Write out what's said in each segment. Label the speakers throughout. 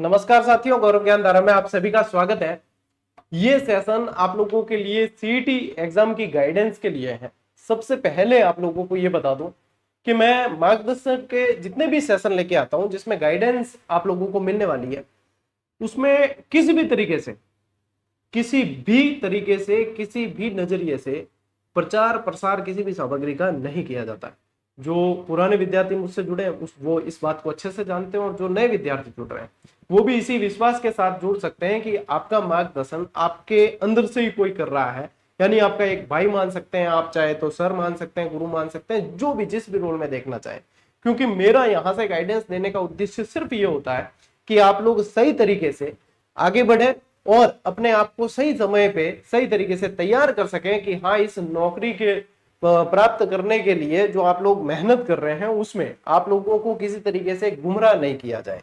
Speaker 1: नमस्कार साथियों, गौरव ज्ञान धारा में आप सभी का स्वागत है। ये सेशन आप लोगों के लिए सीईटी एग्जाम की गाइडेंस के लिए है। सबसे पहले आप लोगों को ये बता दूं कि मैं मार्गदर्शक के जितने भी सेशन लेके आता हूं जिसमें गाइडेंस आप लोगों को मिलने वाली है, उसमें किसी भी तरीके से किसी भी नजरिए से प्रचार प्रसार किसी भी सामग्री का नहीं किया जाता है। जो पुराने विद्यार्थी मुझसे जुड़े हैं वो इस बात को अच्छे से जानते हैं, और जो नए विद्यार्थी जुड़ रहे हैं वो भी इसी विश्वास के साथ जुड़ सकते हैं कि आपका मार्गदर्शन आपके अंदर से ही कोई कर रहा है। यानी आपका एक भाई मान सकते हैं, आप चाहे तो सर मान सकते हैं, गुरु मान सकते हैं, जो भी जिस भी रोल में देखना चाहे। क्योंकि मेरा यहाँ से गाइडेंस देने का उद्देश्य सिर्फ ये होता है कि आप लोग सही तरीके से आगे बढ़े और अपने आप को सही समय पे सही तरीके से तैयार कर सकें कि हाँ, इस नौकरी के प्राप्त करने के लिए जो आप लोग मेहनत कर रहे हैं उसमें आप लोगों को किसी तरीके से गुमराह नहीं किया जाए।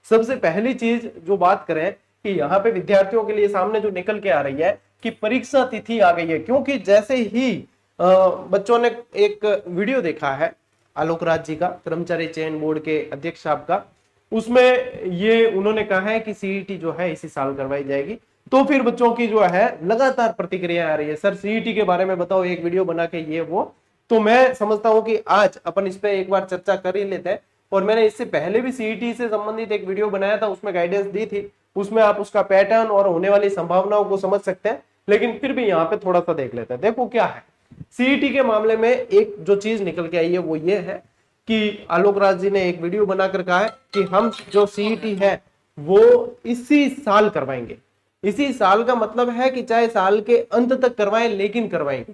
Speaker 1: सबसे पहली चीज जो बात करें कि यहाँ पे विद्यार्थियों के लिए सामने जो निकल के आ रही है कि परीक्षा तिथि आ गई है। क्योंकि जैसे ही बच्चों ने एक वीडियो देखा है आलोक राज जी का, कर्मचारी चयन बोर्ड के अध्यक्ष साहब का, उसमें ये उन्होंने कहा है कि सीईटी जो है इसी साल करवाई जाएगी। तो फिर बच्चों की जो है लगातार प्रतिक्रिया आ रही है, सर सीईटी के बारे में बताओ, एक वीडियो बना के ये वो। तो मैं समझता हूं कि आज अपन इस पे एक बार चर्चा कर ही लेते हैं। और मैंने इससे पहले भी सीईटी से संबंधित एक वीडियो बनाया था, उसमें गाइडेंस दी थी, उसमें आप उसका पैटर्न और होने वाली संभावनाओं को समझ सकते हैं। लेकिन फिर भी यहाँ पे थोड़ा सा देख लेते हैं। देखो क्या है सीईटी के मामले में, एक जो चीज निकल के आई है वो ये है कि आलोक राज जी ने एक वीडियो बनाकर कहा है कि हम जो सीईटी है वो इसी साल करवाएंगे। इसी साल का मतलब है कि चाहे साल के अंत तक करवाएं, लेकिन करवाएंगे।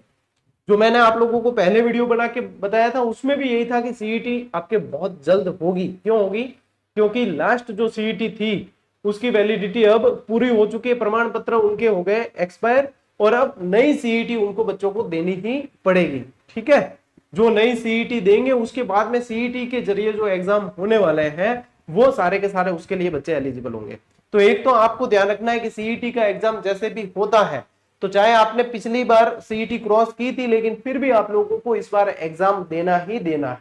Speaker 1: जो मैंने आप लोगों को पहले वीडियो बना के बताया था उसमें भी यही था कि सीईटी आपके बहुत जल्द होगी। क्यों होगी? क्योंकि लास्ट जो सीईटी थी उसकी वैलिडिटी अब पूरी हो चुकी है, प्रमाण पत्र उनके हो गए एक्सपायर, और अब नई सीईटी उनको बच्चों को देनी ही पड़ेगी। ठीक है, जो नई सीईटी देंगे उसके बाद में सीईटी के जरिए जो एग्जाम होने वाले हैं वो सारे के सारे उसके लिए बच्चे एलिजिबल होंगे। तो एक तो आपको ध्यान रखना है कि सीईटी का एग्जाम जैसे भी होता है, तो चाहे आपने पिछली बार सीईटी क्रॉस की थी लेकिन फिर भी आप लोगों को इस बार एग्जाम देना ही देना है।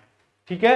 Speaker 1: ठीक है,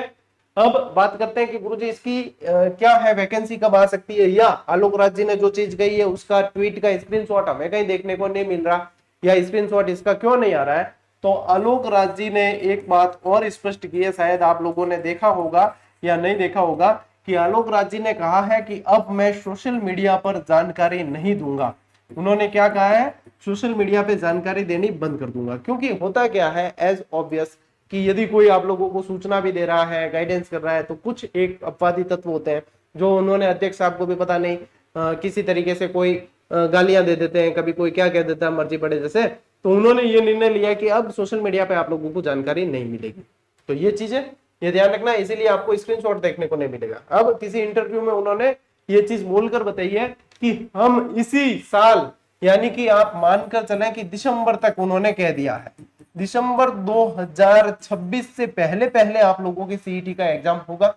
Speaker 1: अब बात करते हैं कि गुरुजी इसकी क्या है, वैकेंसी कब आ सकती है, या आलोक राज जी ने जो चीज कही है उसका ट्वीट का स्क्रीनशॉट हमें कहीं देखने को नहीं मिल रहा, या स्क्रीनशॉट इसका क्यों नहीं आ रहा है। तो आलोक राज जी ने एक बात और स्पष्ट की है, शायद आप लोगों ने देखा होगा या नहीं देखा होगा, कि आलोक राज जी ने कहा है कि अब मैं सोशल मीडिया पर जानकारी नहीं दूंगा। उन्होंने क्या कहा है? सोशल मीडिया पे जानकारी देनी बंद कर दूंगा। क्योंकि होता क्या है, एज ऑब्वियस, कि यदि कोई आप लोगों को सूचना भी दे रहा है, गाइडेंस कर रहा है, तो कुछ एक अपवादी तत्व होते हैं जो उन्होंने अध्यक्ष साहब को भी पता नहीं किसी तरीके से कोई गालियां दे देते हैं, कभी कोई क्या कह देता है मर्जी पड़े जैसे। तो उन्होंने ये निर्णय लिया कि अब सोशल मीडिया पे आप लोगों को जानकारी नहीं मिलेगी। तो ये चीजें ये ध्यान रखना, इसीलिए आपको स्क्रीनशॉट देखने को नहीं मिलेगा। अब किसी इंटरव्यू में उन्होंने ये चीज बोलकर बताई है कि हम इसी साल, यानी कि आप मानकर चलें कि दिसंबर तक, उन्होंने कह दिया है दिसंबर 2026 से पहले पहले आप लोगों की सीईटी का एग्जाम होगा।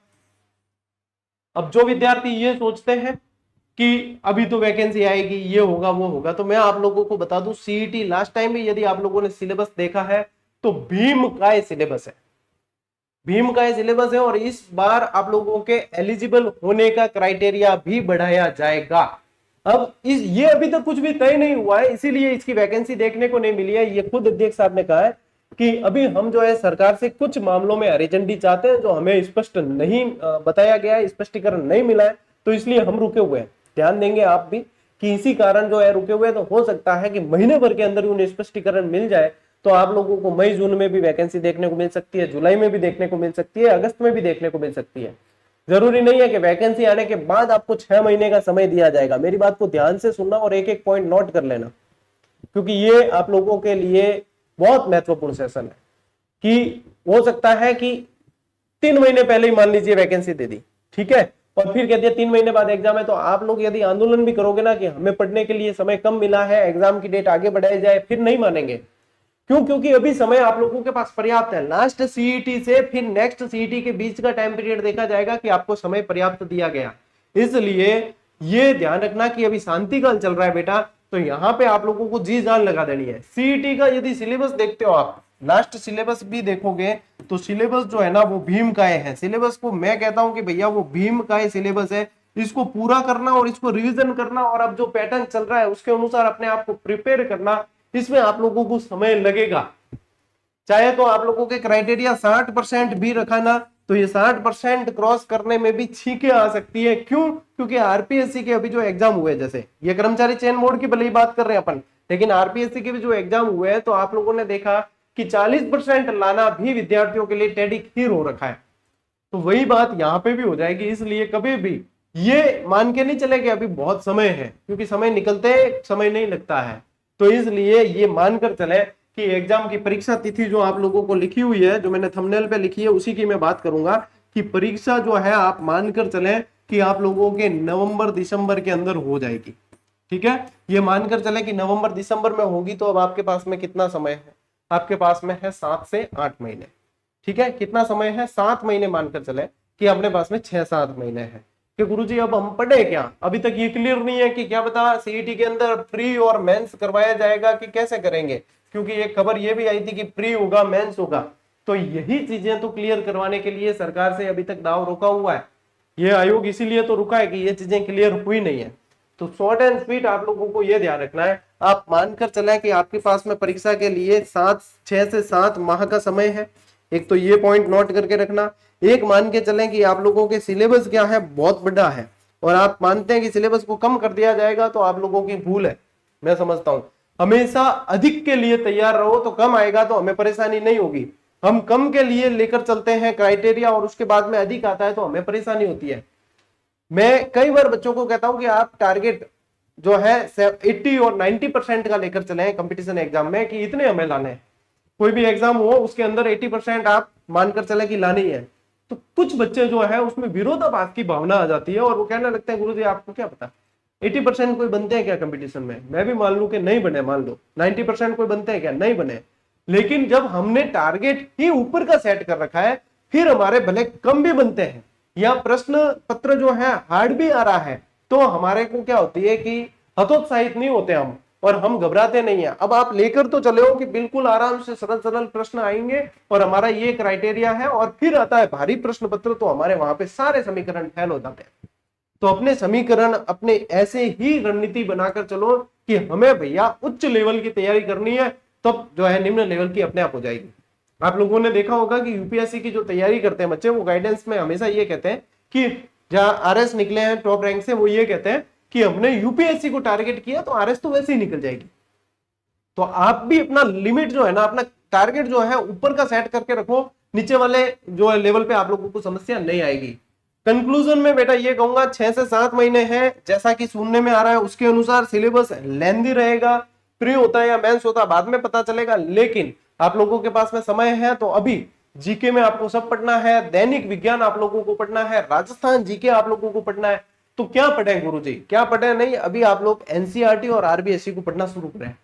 Speaker 1: अब जो विद्यार्थी ये सोचते हैं कि अभी तो वैकेंसी आएगी, ये होगा वो होगा, तो मैं आप लोगों को बता दूं सीईटी लास्ट टाइम भी यदि आप लोगों ने सिलेबस देखा है तो भीम का सिलेबस है, भीम का सिलेबस है। और इस बार आप लोगों के एलिजिबल होने का क्राइटेरिया भी बढ़ाया जाएगा। अब ये अभी तक कुछ भी तय नहीं हुआ है, इसीलिए इसकी वैकेंसी देखने को नहीं मिली है। ये खुद अध्यक्ष साहब ने कहा है कि अभी हम जो है सरकार से कुछ मामलों में हरी झंडी चाहते हैं जो हमें स्पष्ट नहीं बताया गया है, स्पष्टीकरण नहीं मिला है, तो इसलिए हम रुके हुए हैं। ध्यान देंगे आप भी कि इसी कारण जो है रुके हुए, तो हो सकता है कि महीने भर के अंदर उन्हें स्पष्टीकरण मिल जाए तो आप लोगों को मई जून में भी वैकेंसी देखने को मिल सकती है, जुलाई में भी देखने को मिल सकती है, अगस्त में भी देखने को मिल सकती है। जरूरी नहीं है कि वैकेंसी आने के बाद आपको 6 महीने का समय दिया जाएगा। मेरी बात को ध्यान से सुनना और एक एक पॉइंट नोट कर लेना, क्योंकि ये आप लोगों के लिए बहुत महत्वपूर्ण सेशन है। कि हो सकता है कि 3 महीने पहले ही मान लीजिए वैकेंसी दे दी, ठीक है, और फिर कह दिया 3 महीने बाद एग्जाम है, तो आप लोग यदि आंदोलन भी करोगे ना कि हमें पढ़ने के लिए समय कम मिला है, एग्जाम की डेट आगे बढ़ाई जाए, फिर नहीं मानेंगे। क्यों? क्योंकि अभी समय आप लोगों के पास पर्याप्त है। लास्ट सीईटी से फिर नेक्स्ट सीईटी के बीच का टाइम पीरियड देखा जाएगा कि आपको समय पर्याप्त दिया गया। इसलिए ये ध्यान रखना कि अभी शांति काल चल रहा है बेटा, तो यहाँ पे आप लोगों को जी जान लगा देनी है। सीईटी का यदि सिलेबस देखते हो आप, लास्ट सिलेबस भी देखोगे तो सिलेबस जो है ना वो भीम का है। सिलेबस को मैं कहता हूं कि भैया वो भीम का सिलेबस है। इसको पूरा करना और इसको रिवीजन करना और अब जो पैटर्न चल रहा है उसके अनुसार अपने आप को प्रिपेयर करना, इसमें आप लोगों को समय लगेगा। चाहे तो आप लोगों के क्राइटेरिया 60% भी रखा ना, तो ये 60% क्रॉस करने में भी छींके आ सकती है। क्यों? क्योंकि आरपीएससी के अभी जो एग्जाम हुए, जैसे ये कर्मचारी चयन बोर्ड की भले ही बात कर रहे हैं अपन, लेकिन आरपीएससी के भी जो एग्जाम हुए हैं तो आप लोगों ने देखा कि 40% लाना भी विद्यार्थियों के लिए टेढ़ी खीर हो रखा है। तो वही बात यहाँ पे भी हो जाएगी। इसलिए कभी भी ये मान के नहीं चले कि अभी बहुत समय है, क्योंकि समय निकलते समय नहीं लगता है। तो इसलिए ये मानकर चले कि एग्जाम की परीक्षा तिथि जो आप लोगों को लिखी हुई है, जो मैंने थंबनेल पे लिखी है, उसी की मैं बात करूंगा कि परीक्षा जो है आप मानकर चले कि आप लोगों के नवंबर दिसंबर के अंदर हो जाएगी। ठीक है, ये मानकर चले कि नवंबर दिसंबर में होगी। तो अब आपके पास में कितना समय है? आपके पास में है 7 से 8 महीने। ठीक है, कितना समय है? 7 महीने मानकर चले कि अपने पास में 6-7 महीने है कि गुरुजी अब हम पढ़े क्या? अभी तक ये क्लियर नहीं है कि क्या बता सीईटी के अंदर प्री और मेंस करवाया जाएगा कि कैसे करेंगे, क्योंकि एक खबर ये भी आई थी कि प्री होगा मेंस होगा। तो यही चीजें तो क्लियर करवाने के लिए सरकार से अभी तक दाव रोका हुआ है। ये आयोग इसीलिए तो रुका है कि ये चीजें क्लियर हुई नहीं है। तो शॉर्ट एंड स्वीट आप लोगों को ये ध्यान रखना है। आप मानकर चलें कि आपके पास में परीक्षा के लिए 6 से 7 माह का समय है। एक तो ये पॉइंट नोट करके रखना। एक मान के चलें कि आप लोगों के सिलेबस क्या है, बहुत बड़ा है, और आप मानते हैं कि सिलेबस को कम कर दिया जाएगा, तो आप लोगों की भूल है। मैं समझता हूं हमेशा अधिक के लिए तैयार रहो, तो कम आएगा तो हमें परेशानी नहीं होगी। हम कम के लिए लेकर चलते हैं क्राइटेरिया और उसके बाद में अधिक आता है तो हमें परेशानी होती है। मैं कई बार बच्चों को कहता हूं कि आप टारगेट जो है 80 और 90% का लेकर चले कंपटीशन एग्जाम में, कि इतने हमें लाने हैं। कोई भी एग्जाम हो उसके अंदर 80% आप मानकर चले कि लानी है। तो कुछ बच्चे जो है उसमें विरोधाभास की भावना आ जाती है और वो कहने लगते हैं गुरुजी आपको क्या पता 80% कोई बनते हैं क्या कंपटीशन में? मैं भी मान लू कि नहीं बने, मान लो 90% कोई बनते हैं क्या? नहीं बने। लेकिन जब हमने टारगेट ही ऊपर का सेट कर रखा है, फिर हमारे भले कम भी बनते हैं या प्रश्न पत्र जो है हार्ड भी आ रहा है, तो हमारे को क्या होती है कि हतोत्साहित नहीं होते हम, और हम घबराते नहीं है। अब आप लेकर तो चले हो कि बिल्कुल आराम से सरल सरल प्रश्न आएंगे और हमारा ये क्राइटेरिया है, और फिर आता है भारी प्रश्न पत्र, तो हमारे वहां पे सारे समीकरण फेल हो जाते हैं। तो अपने समीकरण अपने ऐसे ही रणनीति बनाकर चलो कि हमें भैया उच्च लेवल की तैयारी करनी है, तब जो है निम्न लेवल की अपने आप हो जाएगी। आप लोगों ने देखा होगा कि यूपीएससी की जो तैयारी करते हैं बच्चे, वो गाइडेंस में हमेशा ये कहते हैं कि जहां आरएस निकले हैं टॉप रैंक से, वो ये कहते हैं कि हमने यूपीएससी को टारगेट किया तो आरएस तो वैसे ही निकल जाएगी। तो आप भी अपना लिमिट जो है ना, अपना टारगेट जो है ऊपर का सेट करके रखो, नीचे वाले जो है लेवल पे आप लोगों को समस्या नहीं आएगी। कंक्लूजन में बेटा ये कहूंगा 6 से 7 महीने हैं, जैसा कि सुनने में आ रहा है उसके अनुसार सिलेबस लेंथी रहेगा। प्री होता है या मेंस होता है बाद में पता चलेगा, लेकिन आप लोगों के पास में समय है। तो अभी जीके में आपको सब पढ़ना है, दैनिक विज्ञान आप लोगों को पढ़ना है, राजस्थान जीके आप लोगों को पढ़ना है। तो क्या पढ़े गुरुजी, क्या पढ़े? नहीं, अभी आप लोग एनसीईआरटी और आरबीएससी को पढ़ना शुरू करें,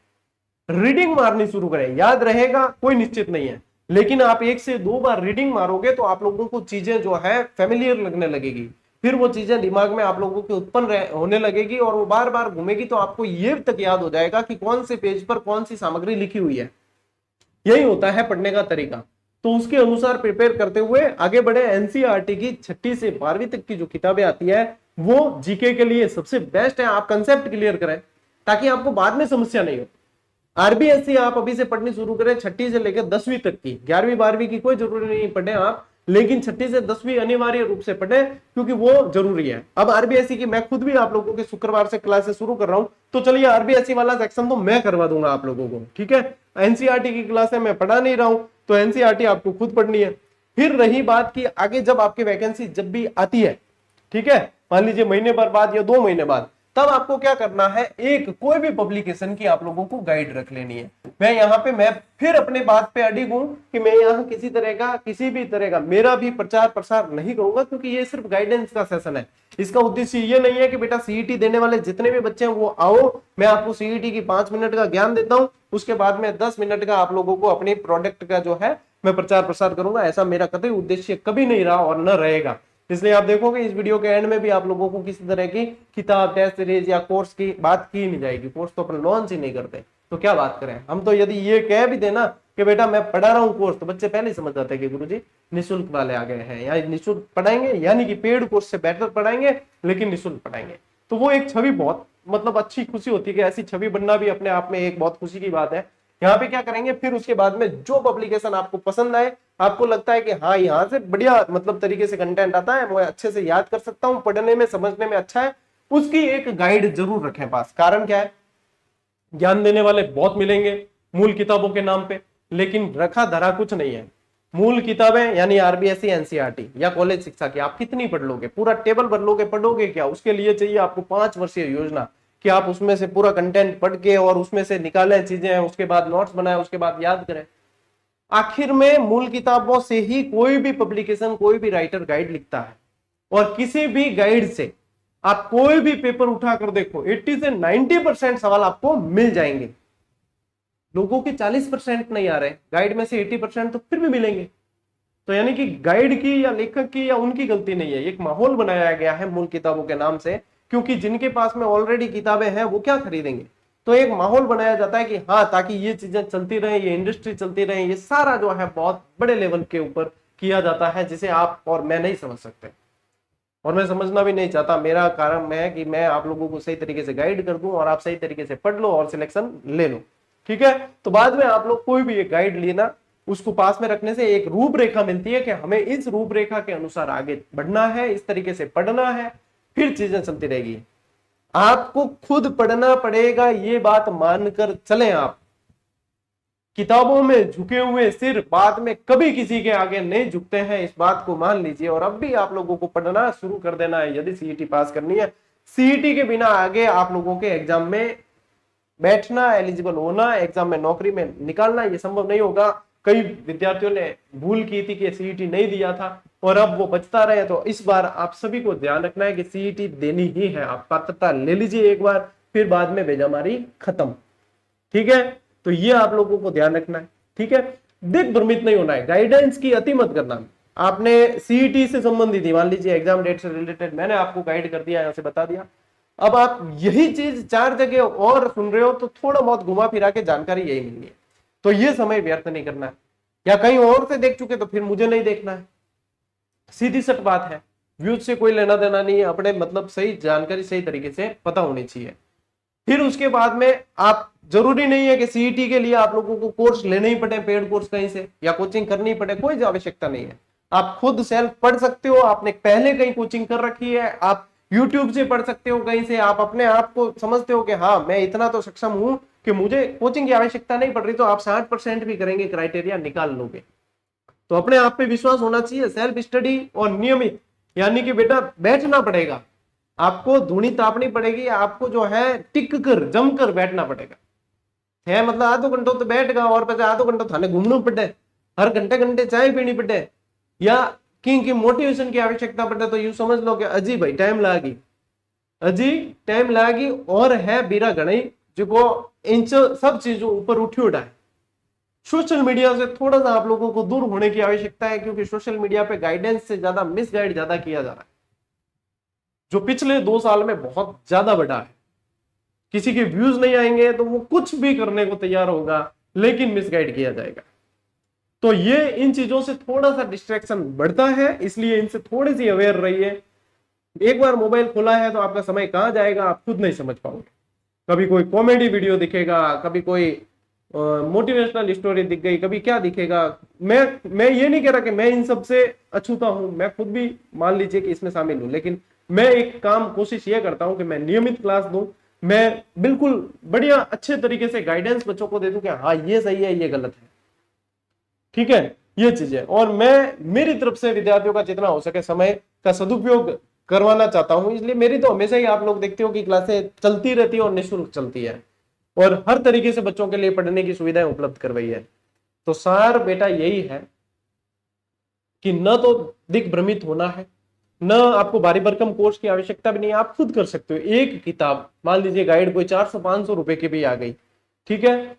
Speaker 1: रीडिंग मारनी शुरू करें। याद रहेगा कोई निश्चित नहीं है, लेकिन आप 1 से 2 बार रीडिंग मारोगे तो आप लोगों को चीजें जो है फेमिलियर लगने लगेगी। फिर वो चीजें दिमाग में आप लोगों के उत्पन्न होने लगेगी और वो बार बार घूमेगी, तो आपको ये तक याद हो जाएगा कि कौन से पेज पर कौन सी सामग्री लिखी हुई है। यही होता है पढ़ने का तरीका। तो उसके अनुसार प्रिपेयर करते हुए आगे बढ़े। एनसीईआरटी की 6ठी से 12वीं तक की जो किताबें आती है वो जीके के लिए सबसे बेस्ट है। आप कंसेप्ट क्लियर करें ताकि आपको बाद में समस्या नहीं हो। आरबीएससी आप अभी से पढ़नी शुरू करें, 6ठी से लेकर 10वीं तक की। 11वीं 12वीं की कोई जरूरी नहीं पढ़े आप, लेकिन 6ठी से 10वीं अनिवार्य रूप से पढ़े, क्योंकि वो जरूरी है। अब आरबीएससी की मैं खुद भी आप लोगों के शुक्रवार से क्लासेस शुरू कर रहा हूं, तो चलिए आरबीएससी वाला सेक्शन तो मैं करवा दूंगा आप लोगों को, ठीक है। एनसीईआरटी की क्लासें मैं पढ़ा नहीं रहा हूं, तो एनसीईआरटी आपको खुद पढ़नी है। फिर रही बात की आगे जब आपकी वैकेंसी जब भी आती है, ठीक है, मान लीजिए महीने भर बाद या 2 महीने बाद, तब आपको क्या करना है, एक कोई भी पब्लिकेशन की आप लोगों को गाइड रख लेनी है। मैं फिर अपने बात पे अडिग हूं कि मैं यहाँ किसी भी तरह का मेरा भी प्रचार प्रसार नहीं करूंगा, क्योंकि ये सिर्फ गाइडेंस का सेशन है। इसका उद्देश्य ये नहीं है कि बेटा सीईटी देने वाले जितने भी बच्चे हैं वो आओ, मैं आपको सीईटी की 5 मिनट का ज्ञान देता हूं, उसके बाद में 10 मिनट का आप लोगों को अपने प्रोडक्ट का जो है मैं प्रचार प्रसार करूंगा। ऐसा मेरा कभी उद्देश्य कभी नहीं रहा और न रहेगा। इसलिए आप देखोगे इस वीडियो के एंड में भी आप लोगों को किसी तरह की किताब, टेस्ट सीरीज या कोर्स की बात की नहीं जाएगी। कोर्स तो अपन लॉन्च ही नहीं करते, तो क्या बात करें हम। तो यदि ये कह भी देना कि बेटा मैं पढ़ा रहा हूँ कोर्स, तो बच्चे पहले ही समझ जाते हैं कि गुरुजी निःशुल्क वाले आ गए हैं, या निःशुल्क पढ़ाएंगे, यानी कि पेड कोर्स से बेटर पढ़ाएंगे लेकिन निःशुल्क पढ़ाएंगे। तो वो एक छवि बहुत मतलब अच्छी खुशी होती है कि ऐसी छवि बनना भी अपने आप में एक बहुत खुशी की बात है। यहाँ पे क्या करेंगे, फिर उसके बाद में जो एप्लीकेशन आपको पसंद आए, आपको लगता है कि हाँ यहाँ से बढ़िया मतलब तरीके से कंटेंट आता है, मैं अच्छे से याद कर सकता हूँ, पढ़ने में समझने में अच्छा है, उसकी एक गाइड जरूर रखें पास। कारण क्या है, ज्ञान देने वाले बहुत मिलेंगे मूल किताबों के नाम पे, लेकिन रखा धरा कुछ नहीं है। मूल किताबें यानी आरबीएसई एनसीईआरटी या कॉलेज शिक्षा की आप कितनी पढ़ लोगे, पूरा टेबल भर लोगे, पढ़ोगे क्या? उसके लिए चाहिए आपको 5 वर्षीय योजना कि आप उसमें से पूरा कंटेंट पढ़ के और उसमें से निकालें चीजें, उसके बाद नोट्स बनाए, उसके बाद याद करें। आखिर में मूल किताबों से ही कोई भी पब्लिकेशन, कोई भी राइटर गाइड लिखता है, और किसी भी गाइड से आप कोई भी पेपर उठाकर देखो 80 से 90% सवाल आपको मिल जाएंगे। लोगों के 40% नहीं आ रहे, गाइड में से 80% तो फिर भी मिलेंगे। तो यानी कि गाइड की या लेखक की या उनकी गलती नहीं है, एक माहौल बनाया गया है मूल किताबों के नाम से, क्योंकि जिनके पास में ऑलरेडी किताबें हैं वो क्या खरीदेंगे। तो एक माहौल बनाया जाता है कि हाँ, ताकि ये चीजें चलती रहे, ये इंडस्ट्री चलती रहे, ये सारा जो है बहुत बड़े लेवल के ऊपर किया जाता है, जिसे आप और मैं नहीं समझ सकते, और मैं समझना भी नहीं चाहता। मेरा कारण है कि मैं आप लोगों को सही तरीके से गाइड कर दूं और आप सही तरीके से पढ़ लो और सिलेक्शन ले लो, ठीक है। तो बाद में आप लोग कोई भी एक गाइड लेना, उसको पास में रखने से एक रूपरेखा मिलती है कि हमें इस रूपरेखा के अनुसार आगे बढ़ना है, इस तरीके से पढ़ना है, फिर चीजें चलती रहेगी। आपको खुद पढ़ना पड़ेगा, ये बात मानकर चलें। आप किताबों में झुके हुए सिर बाद में कभी किसी के आगे नहीं झुकते हैं, इस बात को मान लीजिए। और अब भी आप लोगों को पढ़ना शुरू कर देना है यदि सीईटी पास करनी है। सीईटी के बिना आगे आप लोगों के एग्जाम में बैठना, एलिजिबल होना, एग्जाम में नौकरी में निकालना, ये संभव नहीं होगा। कई विद्यार्थियों ने भूल की थी कि सीईटी नहीं दिया था और अब वो बचता रहे। तो इस बार आप सभी को ध्यान रखना है कि सीईटी देनी ही है। आप पात्रता ले लीजिए एक बार, फिर बाद में बेजामारी खत्म, ठीक है। तो ये आप लोगों को ध्यान रखना है, ठीक है। दिग्भ्रमित नहीं होना है, गाइडेंस की अति मत करना। आपने सीईटी से संबंधित ही मान लीजिए एग्जाम डेट से रिलेटेड मैंने आपको गाइड कर दिया, यहां से बता दिया। अब आप यही चीज 4 जगह और सुन रहे हो तो थोड़ा बहुत घुमा फिरा के जानकारी यही मिलनी है। तो ये समय व्यर्थ नहीं करना है, या कहीं और से देख चुके तो फिर मुझे नहीं देखना है, सीधी सट बात है। व्यूज से कोई लेना देना नहीं है, अपने मतलब सही जानकारी सही तरीके से पता होनी चाहिए। फिर उसके बाद में आप जरूरी नहीं है कि सीईटी के लिए आप लोगों को कोर्स लेने ही पड़े, पेड कोर्स कहीं से या कोचिंग करनी पड़े, कोई आवश्यकता नहीं है। आप खुद सेल्फ पढ़ सकते हो, आपने पहले कहीं कोचिंग कर रखी है, आप यूट्यूब से पढ़ सकते हो कहीं से, आप अपने आप को समझते हो कि हाँ मैं इतना तो सक्षम हूं कि मुझे कोचिंग की आवश्यकता नहीं पड़ रही, तो आप 60% भी करेंगे, क्राइटेरिया निकाल लोगे। तो अपने आप पे विश्वास होना चाहिए, सेल्फ स्टडी और नियमित, यानी कि बेटा बैठना पड़ेगा, आपको धूनी तापनी पड़ेगी, आपको जो है टिक कर जमकर बैठना पड़ेगा। है मतलब आधो घंटो तो बैठ गया और पचा आधो घंटो थाने घूमना पड़े, हर घंटे घंटे चाय पीनी पड़े, या की मोटिवेशन की आवश्यकता पड़े, तो यूं समझ लो कि अजी भाई टाइम लागी, अजी टाइम लागी। और है बीरा गणई जो इन सब चीजों ऊपर उठी उड़ा है। सोशल मीडिया से थोड़ा सा आप लोगों को दूर होने की आवश्यकता है, क्योंकि सोशल मीडिया पे गाइडेंस से ज्यादा मिसगाइड ज्यादा किया जा रहा है, जो पिछले 2 साल में बहुत ज्यादा बढ़ा है। किसी के व्यूज नहीं आएंगे तो वो कुछ भी करने को तैयार होगा, लेकिन मिसगाइड किया जाएगा। तो ये इन चीजों से थोड़ा सा डिस्ट्रैक्शन बढ़ता है, इसलिए इनसे थोड़ी सी अवेयर रहिए। एक बार मोबाइल खोला है तो आपका समय कहां जाएगा आप खुद नहीं समझ पाओगे। कभी कोई कॉमेडी वीडियो दिखेगा, कभी कोई मोटिवेशनल स्टोरी दिख गई, कभी क्या दिखेगा। मैं ये नहीं कह रहा कि मैं इन सब से अछूता हूं, मैं खुद भी मान लीजिए कि इसमें शामिल हूं, लेकिन मैं एक काम कोशिश ये करता हूं कि मैं नियमित क्लास दूं, मैं बिल्कुल बढ़िया अच्छे तरीके से गाइडेंस बच्चों को दे दूं कि हाँ ये सही है ये गलत है, ठीक है, ये चीजें। और मैं मेरी तरफ से विद्यार्थियों का जितना हो सके समय का सदुपयोग करवाना चाहता हूं, इसलिए मेरी तो हमेशा ही आप लोग देखते हो कि क्लासें चलती रहती है और निःशुल्क चलती है, और हर तरीके से बच्चों के लिए पढ़ने की सुविधाएं उपलब्ध करवाई है। तो सार बेटा यही है कि न तो दिग्भ्रमित होना है, न आपको भारी भरकम कोर्स की आवश्यकता भी नहीं है, आप खुद कर सकते हो। एक किताब मान लीजिए गाइड कोई 400-500 रुपए की भी आ गई, ठीक है,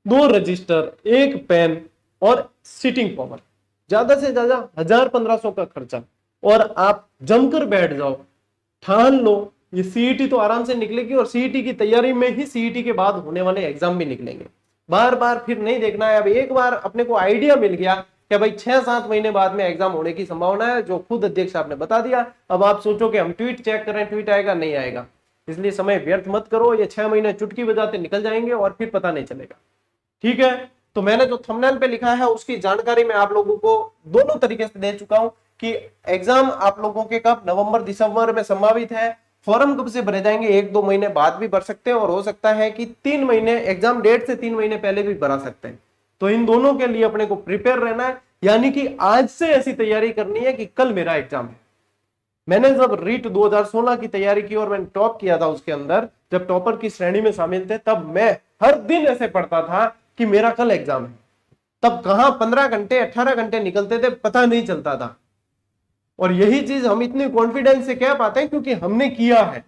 Speaker 1: 2 रजिस्टर, एक पेन और सिटिंग पावर, ज्यादा से ज्यादा 1000-1500 का खर्चा, और आप जमकर बैठ जाओ, ठान लो ये सीईटी तो आराम से निकलेगी, और सीईटी की तैयारी में ही सीईटी के बाद होने वाले एग्जाम भी निकलेंगे। बार बार फिर नहीं देखना है। अब एक बार अपने को आइडिया मिल गया कि भाई 6-7 महीने बाद में एग्जाम होने की संभावना है, जो खुद अध्यक्ष साहब ने बता दिया। अब आप सोचो कि हम ट्वीट चेक करें, ट्वीट आएगा नहीं आएगा, इसलिए समय व्यर्थ मत करो। ये 6 महीने चुटकी बजाते निकल जाएंगे और फिर पता नहीं चलेगा। ठीक है, तो मैंने जो थंबनेल पे लिखा है उसकी जानकारी मैं आप लोगों को दोनों तरीके से दे चुका हूं कि एग्जाम आप लोगों के कब नवंबर दिसंबर में संभावित है। फॉर्म कब से भरे जाएंगे, 1-2 महीने बाद भी भर सकते हैं और हो सकता है कि 3 महीने एग्जाम डेट से 3 महीने पहले भी भरा सकते हैं। तो इन दोनों के लिए अपने को प्रिपेयर रहना है, यानी कि आज से ऐसी तैयारी करनी है कि कल मेरा एग्जाम है। मैंने जब रीट 2016 की तैयारी की और मैंने टॉप किया था, उसके अंदर जब टॉपर की श्रेणी में शामिल थे, तब मैं हर दिन ऐसे पढ़ता था कि मेरा कल एग्जाम है। तब कहां 15 घंटे 18 घंटे निकलते थे पता नहीं चलता था। और यही चीज हम इतनी कॉन्फिडेंस से कह पाते हैं क्योंकि हमने किया है।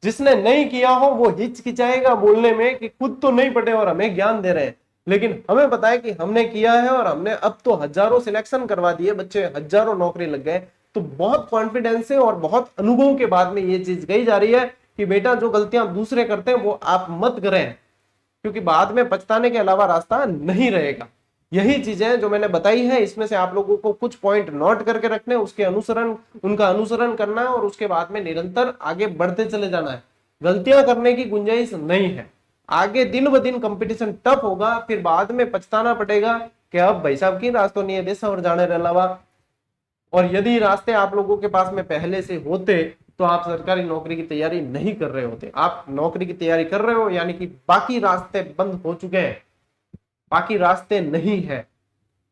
Speaker 1: जिसने नहीं किया हो वो हिचकिचाएगा बोलने में कि खुद तो नहीं पढ़े और हमें ज्ञान दे रहे हैं, लेकिन हमें पता है कि हमने किया है और हमने अब तो हजारों सिलेक्शन करवा दिए बच्चे, हजारों नौकरी लग गए। तो बहुत कॉन्फिडेंस से और बहुत अनुभव के बाद में ये चीज कही जा रही है कि बेटा जो गलतियां दूसरे करते हैं वो आप मत करें, क्योंकि बाद में पछताने के अलावा रास्ता नहीं रहेगा। यही चीजें जो मैंने बताई है, इसमें से आप लोगों को कुछ पॉइंट नोट करके रखने, उसके अनुसरण उनका अनुसरण करना है और उसके बाद में निरंतर आगे बढ़ते चले जाना है। गलतियां करने की गुंजाइश नहीं है। आगे दिन ब दिन कंपटीशन टफ होगा, फिर बाद में पछताना पड़ेगा कि अब भाई साहब की रास्तों नहीं है देश और जाने अलावा। और यदि रास्ते आप लोगों के पास में पहले से होते तो आप सरकारी नौकरी की तैयारी नहीं कर रहे होते। आप नौकरी की तैयारी कर रहे हो यानी कि बाकी रास्ते बंद हो चुके हैं, बाकी रास्ते नहीं है।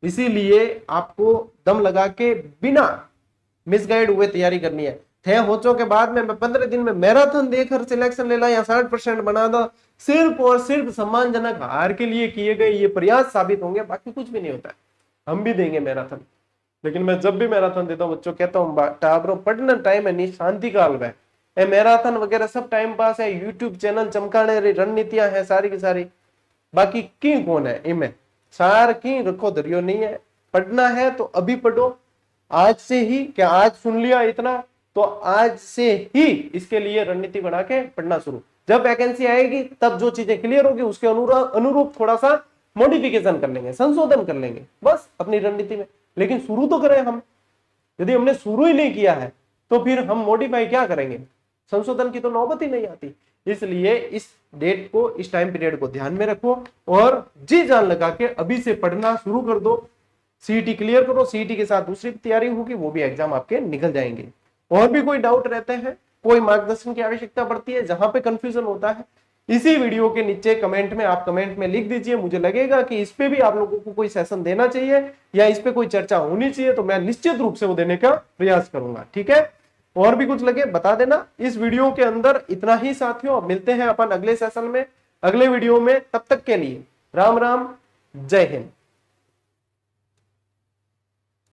Speaker 1: इसीलिए आपको दम लगा के बिना मिसगाइड हुए तैयारी करनी है। थे होचो के बाद में मैं 15 दिन में मैराथन देकर सिलेक्शन ले ला या 60% बना दो, सिर्फ और सिर्फ सम्मानजनक हार के लिए किए गए ये प्रयास साबित होंगे, बाकी कुछ भी नहीं होता है। हम भी देंगे मैराथन, लेकिन मैं जब भी मैराथन देता हूँ बच्चों कहता हूँ टाबरो पढ़ना टाइम है नहीं, शांति काल में ए मैराथन वगैरह सब टाइम पास है। यूट्यूब चैनल चमकाने रणनीतियां है सारी की सारी, बाकी की कौन है इनमें, सार की रखो दरियो नहीं है। पढ़ना है तो अभी पढ़ो, आज से ही। क्या आज सुन लिया इतना, तो आज से ही इसके लिए रणनीति बना के पढ़ना शुरू। जब वैकेंसी आएगी तब जो चीजें क्लियर होगी उसके अनुरूप थोड़ा सा मॉडिफिकेशन कर लेंगे, संशोधन कर लेंगे बस अपनी रणनीति में। लेकिन शुरू तो करें हम। यदि हमने शुरू ही नहीं किया है तो फिर हम मॉडिफाई क्या करेंगे, संशोधन की तो नौबत ही नहीं आती। इसलिए इस डेट को, इस टाइम पीरियड को ध्यान में रखो और जी जान लगा के अभी से पढ़ना शुरू कर दो। सीईटी क्लियर करो, सीईटी के साथ दूसरी तैयारी होगी, वो भी एग्जाम आपके निकल जाएंगे। और भी कोई डाउट रहते हैं, कोई मार्गदर्शन की आवश्यकता पड़ती है, जहां पे कंफ्यूजन होता है, इसी वीडियो के नीचे कमेंट में आप कमेंट में लिख दीजिए। मुझे लगेगा कि इस पे भी आप लोगों को कोई सेशन देना चाहिए या इस पे कोई चर्चा होनी चाहिए, तो मैं निश्चित रूप से वो देने का प्रयास करूंगा। ठीक है, और भी कुछ लगे बता देना। इस वीडियो के अंदर इतना ही साथियों, मिलते हैं अपन अगले सेशन में, अगले वीडियो में। तब तक के लिए राम राम, जय हिंद।